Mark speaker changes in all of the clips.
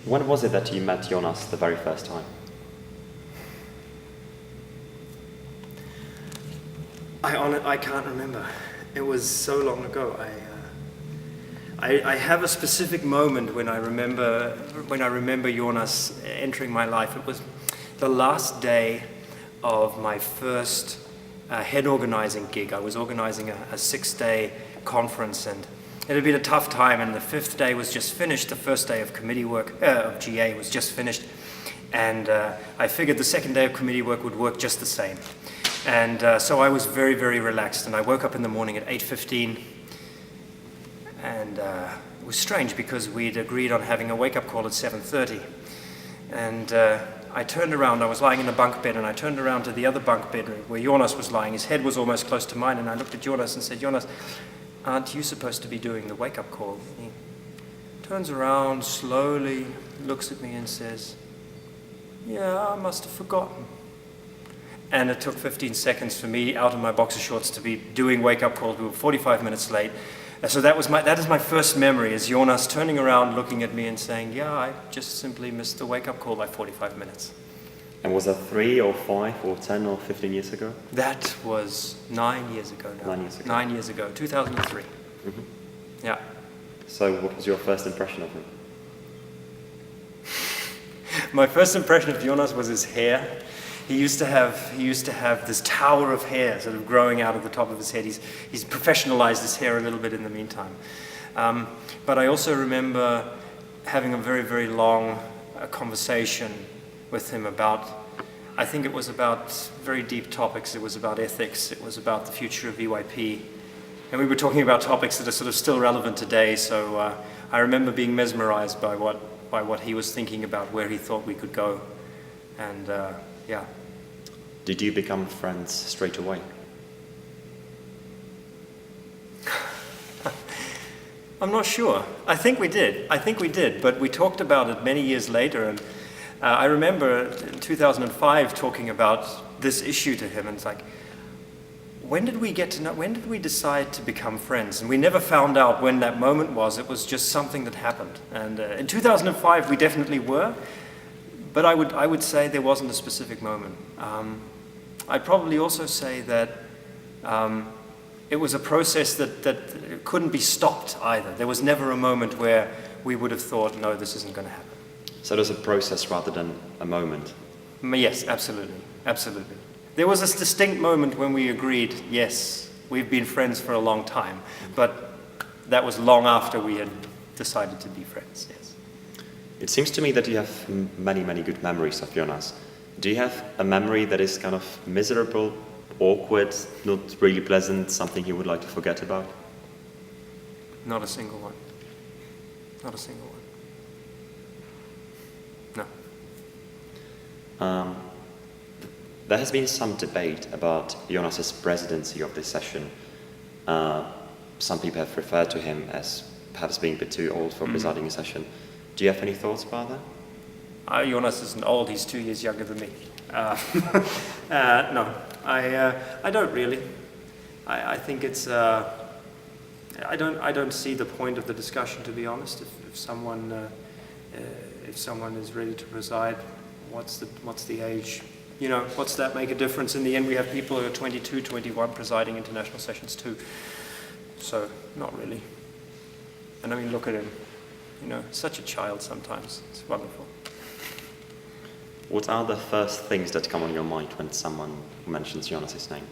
Speaker 1: When was it that you met Jonas the very first time?
Speaker 2: I can't remember. It was so long ago. I have a specific moment when I remember Jonas entering my life. It was the last day of my first head organizing gig. I was organizing a 6-day conference, and it had been a tough time, and the 5th day was just finished. The first day of committee work, of GA, was just finished, and I figured the second day of committee work would work just the same. And so I was very, very relaxed, and I woke up in the morning at 8:15, and it was strange because we'd agreed on having a wake-up call at 7:30, and I turned around. I was lying in a bunk bed, and I turned around to the other bunk bed where Jonas was lying. His head was almost close to mine, and I looked at Jonas and said, "Jonas, aren't you supposed to be doing the wake-up call?" He turns around slowly, looks at me and says, "Yeah, I must have forgotten." And it took 15 seconds for me out of my boxer shorts to be doing wake-up calls. We were 45 minutes late. So that is my first memory, is Jonas turning around, looking at me and saying, "Yeah, I just simply missed the wake-up call by 45 minutes.
Speaker 1: And was that 3 or 5 or 10 or 15 years ago?
Speaker 2: That was 9 years ago now.
Speaker 1: 9 years ago.
Speaker 2: 9 years ago, 2003.
Speaker 1: Mm-hmm.
Speaker 2: Yeah.
Speaker 1: So what was your first impression of him?
Speaker 2: My first impression of Jonas was his hair. He used to have this tower of hair sort of growing out of the top of his head. He's professionalized his hair a little bit in the meantime. But I also remember having a very, very long conversation with him about, I think it was about very deep topics. It was about ethics. It was about the future of EYP. And we were talking about topics that are sort of still relevant today. So I remember being mesmerized by what he was thinking about, where he thought we could go. And yeah.
Speaker 1: Did you become friends straight away?
Speaker 2: I'm not sure. I think we did, but we talked about it many years later, and I remember in 2005 talking about this issue to him, and it's like, when did we decide to become friends? And we never found out when that moment was. It was just something that happened. And in 2005 we definitely were, but I would say there wasn't a specific moment. I'd probably also say that it was a process that couldn't be stopped either. There was never a moment where we would have thought, no, this isn't going to happen.
Speaker 1: So it was a process rather than a moment?
Speaker 2: Yes, absolutely, absolutely. There was this distinct moment when we agreed, yes, we've been friends for a long time, but that was long after we had decided to be friends, yes.
Speaker 1: It seems to me that you have many, many good memories of Jonas. Do you have a memory that is kind of miserable, awkward, not really pleasant, something you would like to forget about?
Speaker 2: Not a single one. Not a single one. No.
Speaker 1: There has been some debate about Jonas's presidency of this session. Some people have referred to him as perhaps being a bit too old for presiding a session. Do you have any thoughts about that?
Speaker 2: Jonas isn't old, he's 2 years younger than me. No, I don't really. I think it's, I don't see the point of the discussion, to be honest. If someone is ready to preside, what's the age? You know, what's that make a difference? In the end, we have people who are 22, 21 presiding international sessions too. So, not really. And I mean, look at him. You know, such a child sometimes. It's wonderful.
Speaker 1: What are the first things that come on your mind when someone mentions Jonas's name?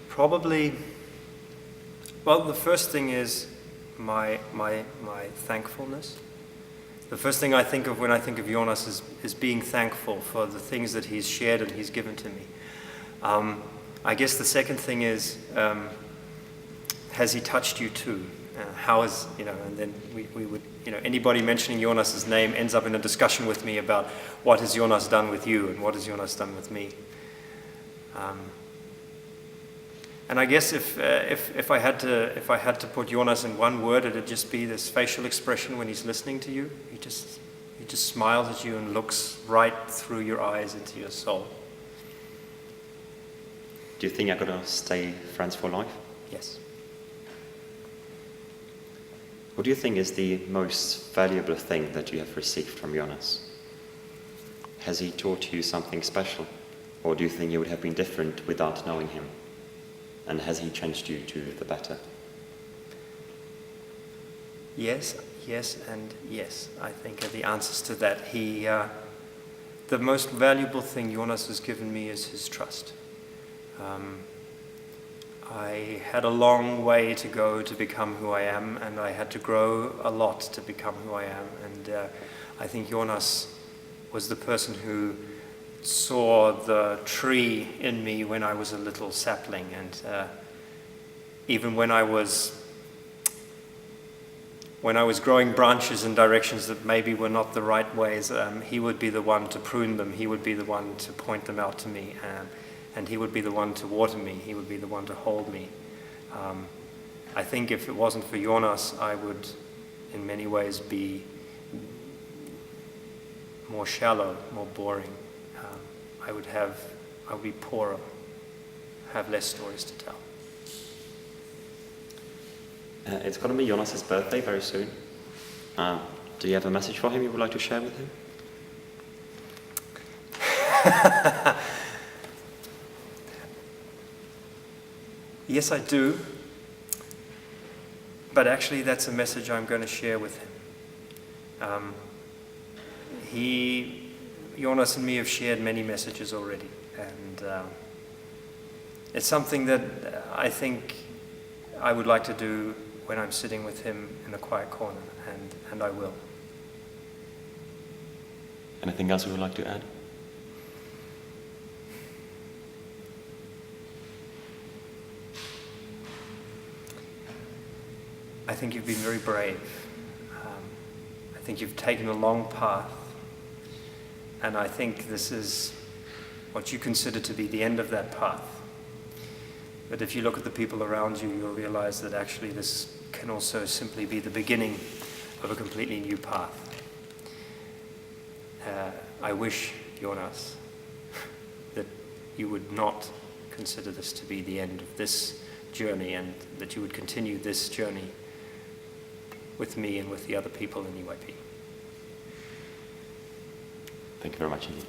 Speaker 2: Probably, well, the first thing is my thankfulness. The first thing I think of when I think of Jonas is being thankful for the things that he's shared and he's given to me. I guess the second thing is, has he touched you too? How is, you know, and then we would, you know, anybody mentioning Jonas's name ends up in a discussion with me about what has Jonas done with you and what has Jonas done with me. And I guess if I had to put Jonas in one word, it'd just be this facial expression when he's listening to you. He just smiles at you and looks right through your eyes into your soul.
Speaker 1: Do you think I'm gonna stay friends for life?
Speaker 2: Yes.
Speaker 1: What do you think is the most valuable thing that you have received from Jonas? Has he taught you something special? Or do you think you would have been different without knowing him? And has he changed you to the better?
Speaker 2: Yes, yes, and yes. I think are the answers to that. The most valuable thing Jonas has given me is his trust. I had a long way to go to become who I am, and I had to grow a lot to become who I am. And I think Jonas was the person who saw the tree in me when I was a little sapling, and even when I was growing branches in directions that maybe were not the right ways, he would be the one to prune them. He would be the one to point them out to me, and he would be the one to water me. He would be the one to hold me. I think if it wasn't for Jonas, I would in many ways be more shallow, more boring. I would be poorer, have less stories to tell.
Speaker 1: It's going to be Jonas's birthday very soon. Do you have a message for him you would like to share with him?
Speaker 2: Yes, I do. But actually, that's a message I'm going to share with him. Jonas and me have shared many messages already, and it's something that I think I would like to do when I'm sitting with him in a quiet corner, and I will.
Speaker 1: Anything else you would like to add?
Speaker 2: I think you've been very brave. I think you've taken a long path, and I think this is what you consider to be the end of that path. But if you look at the people around you, you'll realize that actually this can also simply be the beginning of a completely new path. I wish, Jonas, that you would not consider this to be the end of this journey, and that you would continue this journey with me and with the other people in EYP.
Speaker 1: Thank you very much indeed.